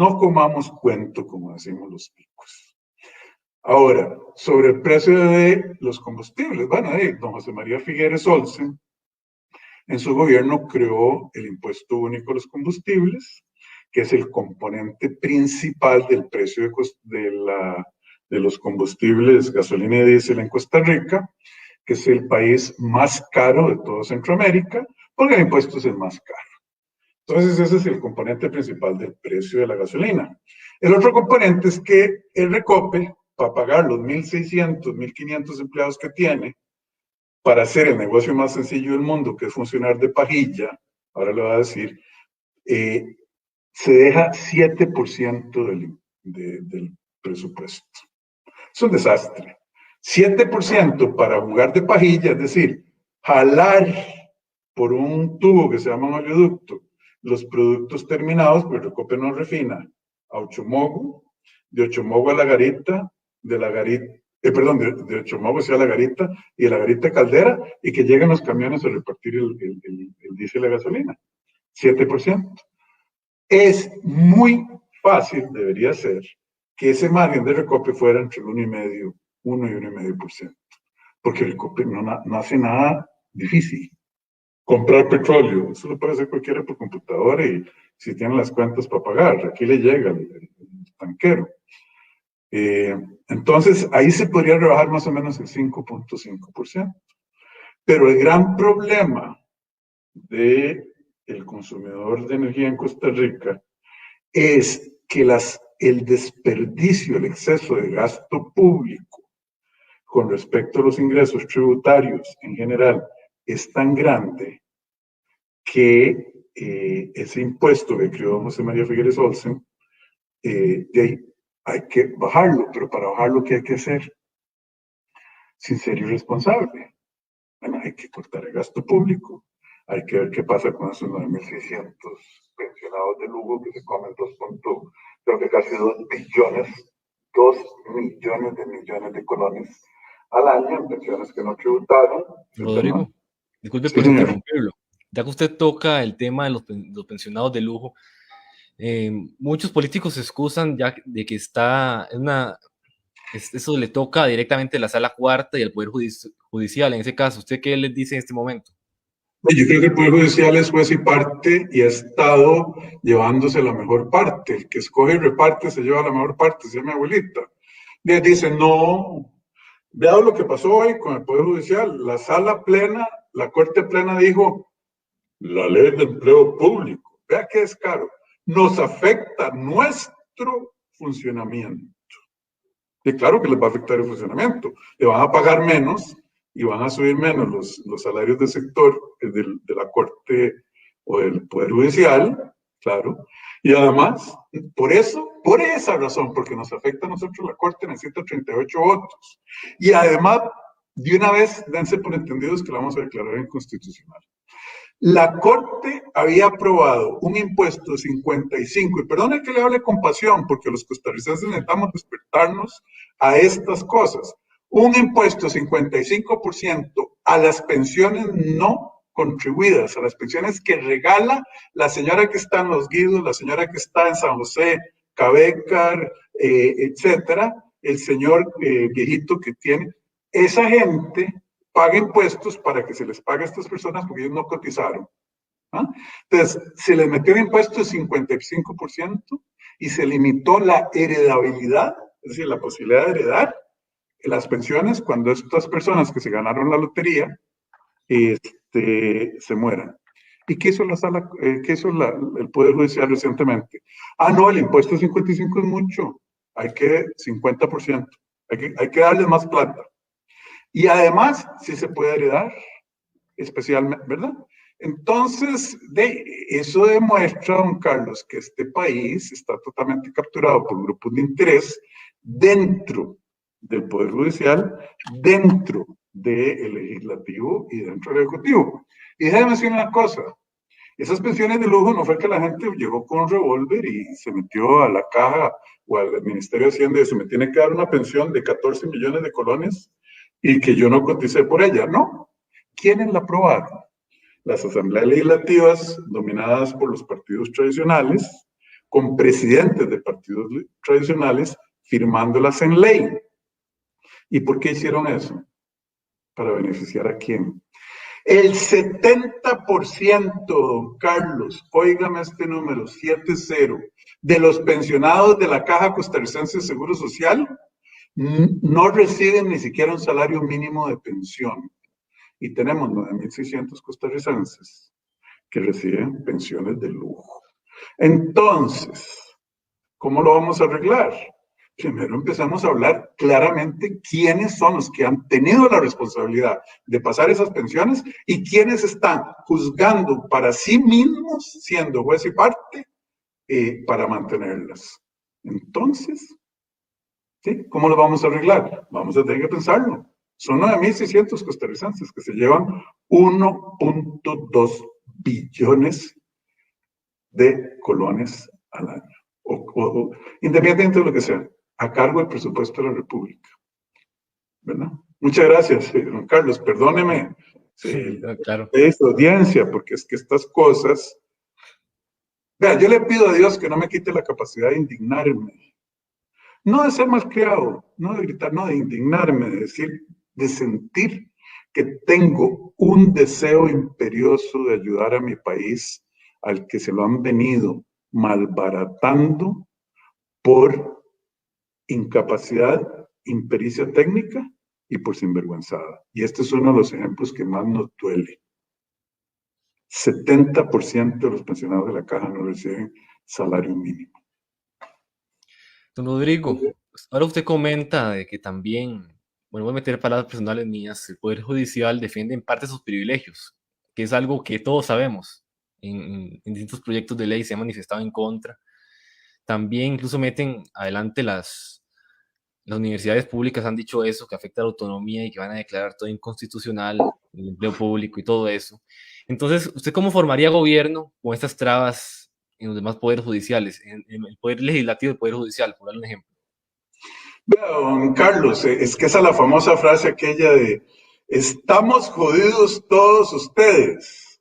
No comamos cuento, como decimos los picos. Ahora, sobre el precio de los combustibles, bueno, don José María Figueres Olsen, en su gobierno creó el impuesto único a los combustibles, que es el componente principal del precio de los combustibles, gasolina y diésel en Costa Rica, que es el país más caro de todo Centroamérica, porque el impuesto es el más caro. Entonces, ese es el componente principal del precio de la gasolina. El otro componente es que el Recope, para pagar los 1.600, 1.500 empleados que tiene, para hacer el negocio más sencillo del mundo, que es funcionar de pajilla, ahora le voy a decir, se deja 7% del presupuesto. Es un desastre. 7% para jugar de pajilla, es decir, jalar por un tubo que se llama un oleoducto los productos terminados, pero Recope no refina a Ochomogo, de Ochomogo a La Garita, de La Garita, de Ochomogo hacia La Garita y de La Garita a Caldera, y que lleguen los camiones a repartir el diésel y la gasolina. 7%. Es muy fácil, debería ser, que ese margen de Recope fuera entre el 1,5% y 1,5%, porque Recope no hace nada difícil. Comprar petróleo, eso lo puede hacer cualquiera por computadora y si tiene las cuentas para pagar, aquí le llega el tanquero. Entonces, ahí se podría rebajar más o menos el 5,5%. Pero el gran problema del consumidor de energía en Costa Rica es que el desperdicio, el exceso de gasto público con respecto a los ingresos tributarios en general es tan grande que ese impuesto que creó José María Figueres Olsen, hay que bajarlo, pero para bajarlo, ¿qué hay que hacer? Sin ser irresponsable. Bueno, hay que cortar el gasto público, hay que ver qué pasa con esos 9.600 pensionados de lujo que se comen creo que casi 2 millones de colones al año en pensiones que no tributaron. Rodrigo, disculpe por interrumpirlo. Ya que usted toca el tema de los pensionados de lujo, muchos políticos se excusan ya de que eso le toca directamente a la Sala Cuarta y al Poder Judicial. En ese caso, ¿usted qué les dice en este momento? Yo creo que el Poder Judicial es juez y parte y ha estado llevándose la mejor parte. El que escoge y reparte se lleva la mejor parte, se llama mi abuelita. Y dice, no, vea lo que pasó hoy con el Poder Judicial. La sala plena, la Corte plena dijo, la ley de empleo público, vea qué descaro, nos afecta nuestro funcionamiento. Y claro que les va a afectar el funcionamiento. Le van a pagar menos y van a subir menos los salarios del sector de la Corte o del Poder Judicial, claro. Y además, por esa razón, porque nos afecta a nosotros, la Corte necesita 38 votos. Y además, de una vez, dense por entendidos que la vamos a declarar inconstitucional. La Corte había aprobado un impuesto de 55, y perdone que le hable con pasión, porque los costarricenses necesitamos despertarnos a estas cosas. Un impuesto de 55% a las pensiones no contribuidas, a las pensiones que regala la señora que está en Los Guidos, la señora que está en San José, Cabécar, etcétera, el señor viejito que tiene. Esa gente paga impuestos para que se les pague a estas personas porque ellos no cotizaron. Entonces, se les metió un impuesto de 55% y se limitó la heredabilidad, es decir, la posibilidad de heredar las pensiones cuando estas personas que se ganaron la lotería se mueran. ¿Y qué hizo el Poder Judicial recientemente? No, el impuesto de 55 es mucho, hay que 50%, hay que darles más plata. Y además, sí se puede heredar, especialmente, ¿verdad? Entonces, eso demuestra, don Carlos, que este país está totalmente capturado por grupos de interés dentro del Poder Judicial, dentro del Legislativo y dentro del Ejecutivo. Y déjame decir una cosa, esas pensiones de lujo no fue que la gente llegó con un revólver y se metió a la caja o al Ministerio de Hacienda y se me tiene que dar una pensión de 14 millones de colones y que yo no coticé por ella, no. ¿Quiénes la aprobaron? Las asambleas legislativas dominadas por los partidos tradicionales, con presidentes de partidos tradicionales firmándolas en ley. ¿Y por qué hicieron eso? ¿Para beneficiar a quién? El 70%, don Carlos, óigame este número, 70, de los pensionados de la Caja Costarricense de Seguro Social no reciben ni siquiera un salario mínimo de pensión. Y tenemos 9.600 costarricenses que reciben pensiones de lujo. Entonces, ¿cómo lo vamos a arreglar? Primero empezamos a hablar claramente quiénes son los que han tenido la responsabilidad de pasar esas pensiones y quiénes están juzgando para sí mismos, siendo juez y parte, para mantenerlas. Entonces, ¿sí? ¿Cómo lo vamos a arreglar? Vamos a tener que pensarlo. Son 9.600 costarricenses que se llevan 1.2 billones de colones al año. Independientemente de lo que sea, a cargo del presupuesto de la República. ¿Verdad? Muchas gracias, don Carlos. Perdóneme claro. esta audiencia, porque es que estas cosas... Vea, yo le pido a Dios que no me quite la capacidad de indignarme. No de ser malcriado, no de gritar, no de indignarme, de decir, de sentir que tengo un deseo imperioso de ayudar a mi país, al que se lo han venido malbaratando por incapacidad, impericia técnica y por sinvergüenzada. Y este es uno de los ejemplos que más nos duele. 70% de los pensionados de la Caja no reciben salario mínimo. Don Rodrigo, ahora usted comenta de que también, bueno, voy a meter palabras personales mías, el Poder Judicial defiende en parte sus privilegios, que es algo que todos sabemos. En distintos proyectos de ley se han manifestado en contra. También incluso meten adelante las universidades públicas han dicho eso, que afecta a la autonomía y que van a declarar todo inconstitucional, el empleo público y todo eso. Entonces, ¿usted cómo formaría gobierno con estas trabas en los demás poderes judiciales, en el poder legislativo y el poder judicial, por dar un ejemplo? Don Carlos, es que esa es la famosa frase aquella de estamos jodidos todos ustedes.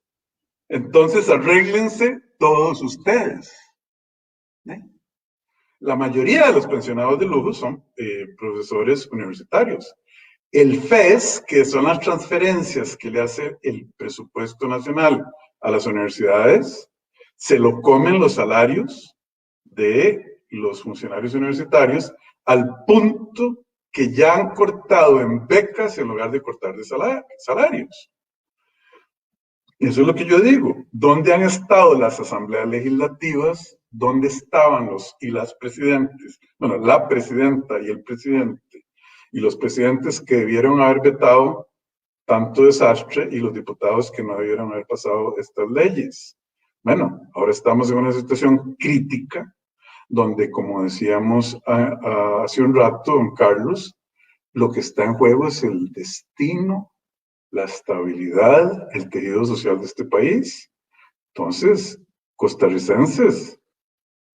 Entonces arréglense todos ustedes. ¿Eh? La mayoría de los pensionados de lujo son profesores universitarios. El FES, que son las transferencias que le hace el presupuesto nacional a las universidades, se lo comen los salarios de los funcionarios universitarios al punto que ya han cortado en becas en lugar de cortar de salarios. Eso es lo que yo digo. ¿Dónde han estado las asambleas legislativas? ¿Dónde estaban los y las presidentes? Bueno, la presidenta y el presidente y los presidentes que debieron haber vetado tanto desastre y los diputados que no debieron haber pasado estas leyes. Bueno, ahora estamos en una situación crítica donde, como decíamos hace un rato, don Carlos, lo que está en juego es el destino, la estabilidad, el tejido social de este país. Entonces, costarricenses,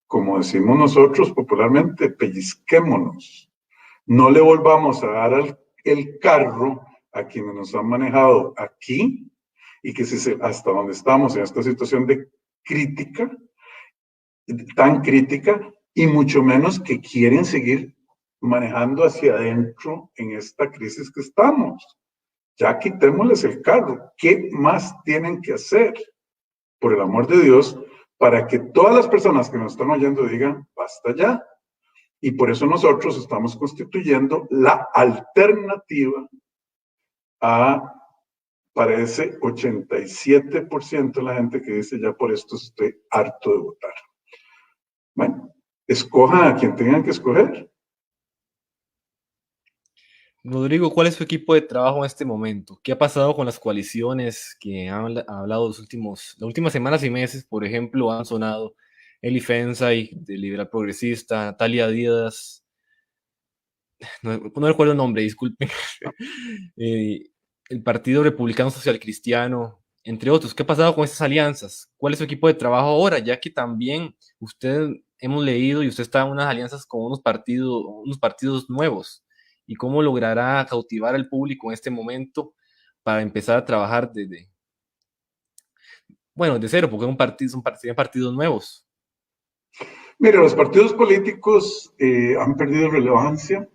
como decimos nosotros popularmente, pellizquémonos. No le volvamos a dar el carro a quienes nos han manejado aquí y que hasta donde estamos en esta situación de crítica, tan crítica, y mucho menos que quieren seguir manejando hacia adentro en esta crisis que estamos. Ya quitémosles el carro. ¿Qué más tienen que hacer? Por el amor de Dios, para que todas las personas que nos están oyendo digan, basta ya. Y por eso nosotros estamos constituyendo la alternativa para ese 87% de la gente que dice, ya por esto estoy harto de votar. Bueno, escojan a quien tengan que escoger. Rodrigo, ¿cuál es su equipo de trabajo en este momento? ¿Qué ha pasado con las coaliciones que han hablado las últimas semanas y meses? Por ejemplo, han sonado Eli Fensay, de Liberal Progresista, Natalia Díaz, no recuerdo el nombre, disculpen, el Partido Republicano Social Cristiano, entre otros. ¿Qué ha pasado con esas alianzas? ¿Cuál es su equipo de trabajo ahora? Ya que también hemos leído y usted está en unas alianzas con unos partidos nuevos. ¿Y cómo logrará cautivar al público en este momento para empezar a trabajar de cero, porque son partidos nuevos? Mira, los partidos políticos han perdido relevancia.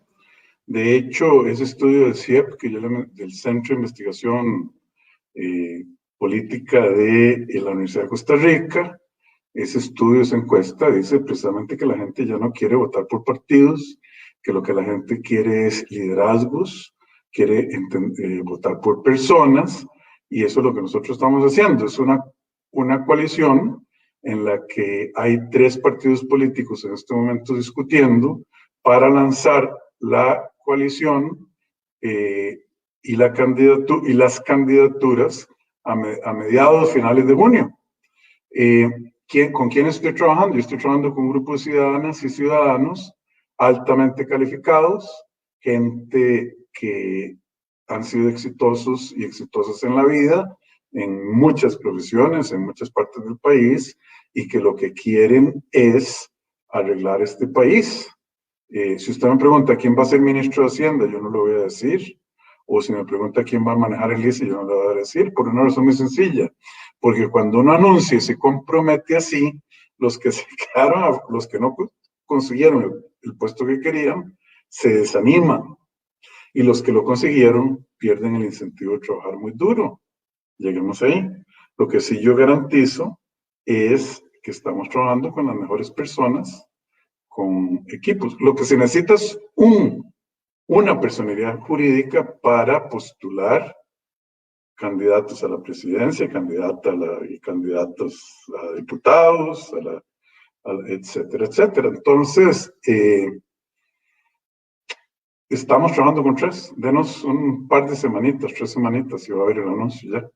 De hecho, ese estudio del CIEP, del Centro de Investigación Política de la Universidad de Costa Rica, ese estudio, esa encuesta, dice precisamente que la gente ya no quiere votar por partidos, que lo que la gente quiere es liderazgos, quiere votar por personas, y eso es lo que nosotros estamos haciendo. Es una coalición en la que hay 3 partidos políticos en este momento discutiendo para lanzar la coalición y las candidaturas a mediados, finales de junio. ¿Con quién estoy trabajando? Yo estoy trabajando con un grupo de ciudadanas y ciudadanos altamente calificados, gente que han sido exitosos y exitosas en la vida, en muchas profesiones, en muchas partes del país, y que lo que quieren es arreglar este país. Si usted me pregunta quién va a ser ministro de Hacienda, yo no lo voy a decir. O si me pregunta quién va a manejar el ICE, yo no lo voy a decir, por una razón muy sencilla. Porque cuando uno anuncia y se compromete así, los que se quedaron, los que no consiguieron el puesto que querían, se desaniman. Y los que lo consiguieron pierden el incentivo de trabajar muy duro. Lleguemos ahí. Lo que sí yo garantizo es que estamos trabajando con las mejores personas, con equipos. Lo que se necesita es una personalidad jurídica para postular candidatos a la presidencia, candidatos a diputados, etcétera, etcétera. Entonces, estamos trabajando con 3. Denos un par de semanitas, 3 semanitas, y va a haber el anuncio ya.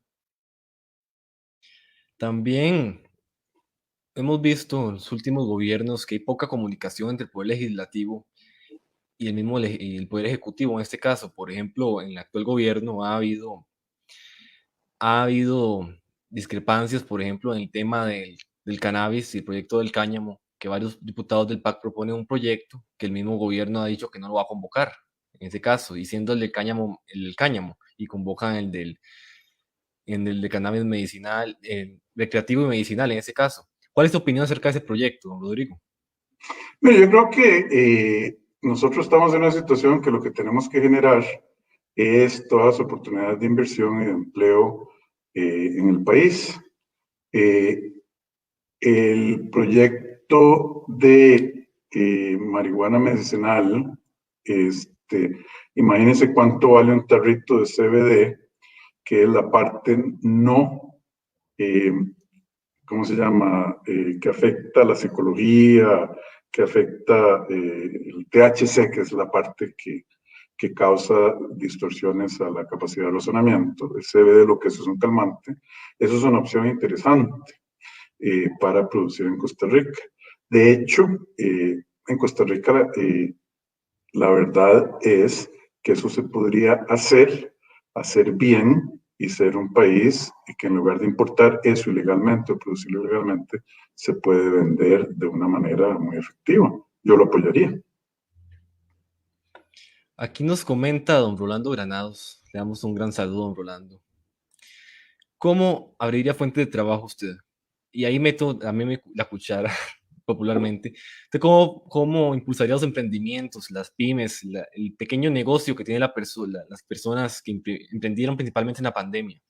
También hemos visto en los últimos gobiernos que hay poca comunicación entre el Poder Legislativo y el Poder Ejecutivo en este caso. Por ejemplo, en el actual gobierno ha habido discrepancias, por ejemplo, en el tema del cannabis y el proyecto del cáñamo, que varios diputados del PAC proponen un proyecto que el mismo gobierno ha dicho que no lo va a convocar, en ese caso, y siendo el cáñamo, y convocan el de cannabis medicinal, recreativo y medicinal en ese caso. ¿Cuál es tu opinión acerca de ese proyecto, don Rodrigo? Mira, yo creo que nosotros estamos en una situación que lo que tenemos que generar es todas las oportunidades de inversión y de empleo en el país. El proyecto de marihuana medicinal, imagínense cuánto vale un tarrito de CBD, que es la parte no, ¿cómo se llama? Que afecta la psicología, que afecta el THC, que es la parte que causa distorsiones a la capacidad de razonamiento. El CBD, lo que es un calmante. Eso es una opción interesante para producir en Costa Rica. De hecho, en Costa Rica la verdad es que eso se podría hacer bien y ser un país que en lugar de importar eso ilegalmente o producirlo ilegalmente, se puede vender de una manera muy efectiva. Yo lo apoyaría. Aquí nos comenta don Rolando Granados, le damos un gran saludo, don Rolando. ¿Cómo abriría fuente de trabajo usted? Y ahí meto a mí la cuchara, popularmente. ¿Usted cómo impulsaría los emprendimientos, las pymes, el pequeño negocio que tiene las personas que emprendieron principalmente en la pandemia?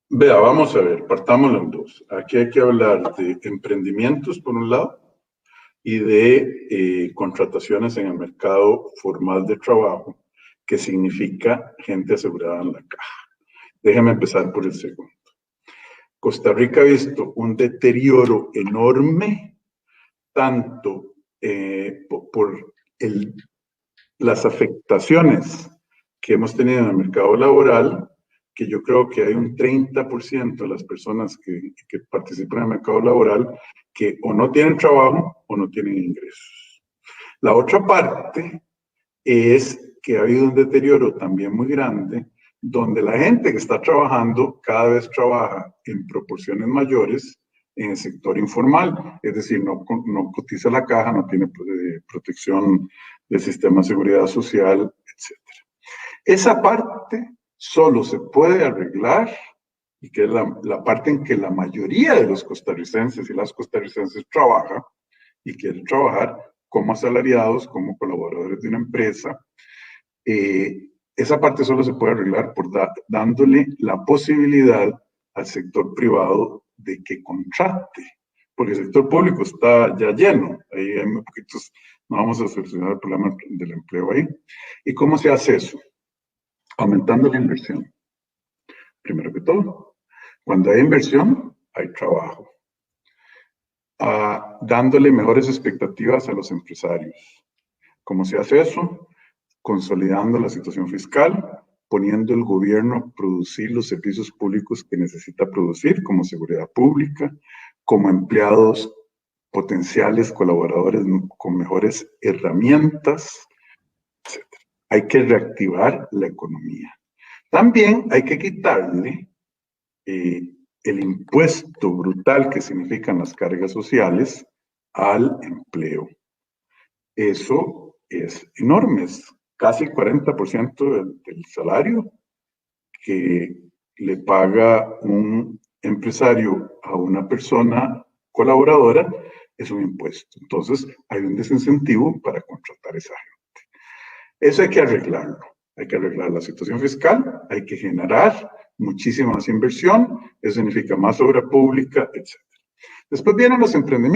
Vea, vamos a ver, partámoslo en 2. Aquí hay que hablar de emprendimientos, por un lado, y de contrataciones en el mercado formal de trabajo, que significa gente asegurada en la caja. Déjeme empezar por el segundo. Costa Rica ha visto un deterioro enorme, tanto por las afectaciones que hemos tenido en el mercado laboral, que yo creo que hay un 30% de las personas que participan en el mercado laboral que o no tienen trabajo o no tienen ingresos. La otra parte es que ha habido un deterioro también muy grande, donde la gente que está trabajando cada vez trabaja en proporciones mayores en el sector informal, es decir, no cotiza la caja, no tiene protección del sistema de seguridad social, etc. Esa parte solo se puede arreglar y que es la parte en que la mayoría de los costarricenses y las costarricenses trabaja y quieren trabajar como asalariados, como colaboradores de una empresa, esa parte solo se puede arreglar por dándole la posibilidad al sector privado de que contrate, porque el sector público está ya lleno, ahí hay muy poquitos, no vamos a solucionar el problema del empleo ahí. ¿Y cómo se hace eso? Aumentando la inversión. Primero que todo, cuando hay inversión, hay trabajo. Dándole mejores expectativas a los empresarios. ¿Cómo se hace eso? Consolidando la situación fiscal, poniendo el gobierno a producir los servicios públicos que necesita producir, como seguridad pública, como empleados potenciales, colaboradores con mejores herramientas, etc. Hay que reactivar la economía. También hay que quitarle el impuesto brutal que significan las cargas sociales al empleo. Eso es enorme, es casi 40% del salario que le paga un empresario a una persona colaboradora, es un impuesto. Entonces, hay un desincentivo para contratar a esa gente. Eso hay que arreglarlo. Hay que arreglar la situación fiscal, hay que generar muchísima más inversión, eso significa más obra pública, etc. Después vienen los emprendimientos.